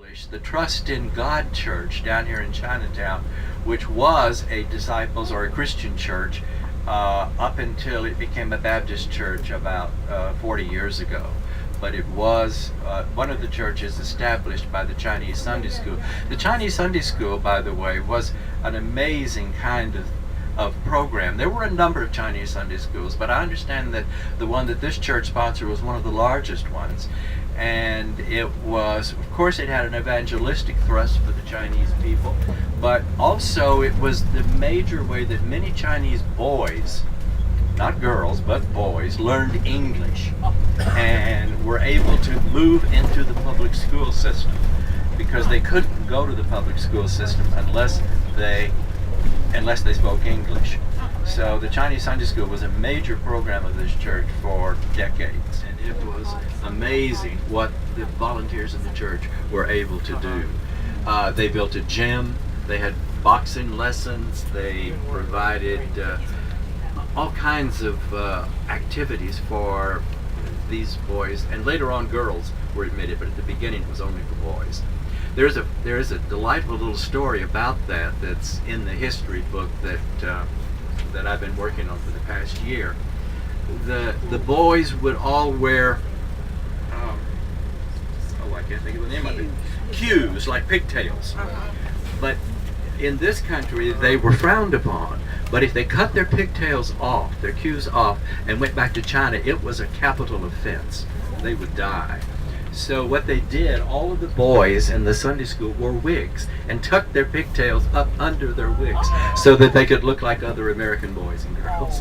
established the Trust in God Church down here in Chinatown, which was a disciples or a Christian church up until it became a Baptist church about 40 years ago. But it was one of the churches established by the Chinese Sunday School. The Chinese Sunday School, by the way, was an amazing kind of program. There were a number of Chinese Sunday schools, but I understand that the one that this church sponsored was one of the largest ones. And it was, of course, it had an evangelistic thrust for the Chinese people, but also it was the major way that many Chinese boys, not girls, but boys, learned English and were able to move into the public school system, because they couldn't go to the public school system unless they spoke English. So the Chinese Sunday School was a major program of this church for decades, and it was amazing what the volunteers of the church were able to do. They built a gym, they had boxing lessons, they provided all kinds of activities for these boys, and later on girls were admitted, but at the beginning it was only for boys. There is a delightful little story about that that's in the history book that I've been working on for the past year. The boys would all wear I can't think of the name of it. Queues, like pigtails. But in this country they were frowned upon. But if they cut their pigtails off, their queues off, and went back to China, it was a capital offense. They would die. So what they did, all of the boys in the Sunday school wore wigs and tucked their pigtails up under their wigs so that they could look like other American boys and girls.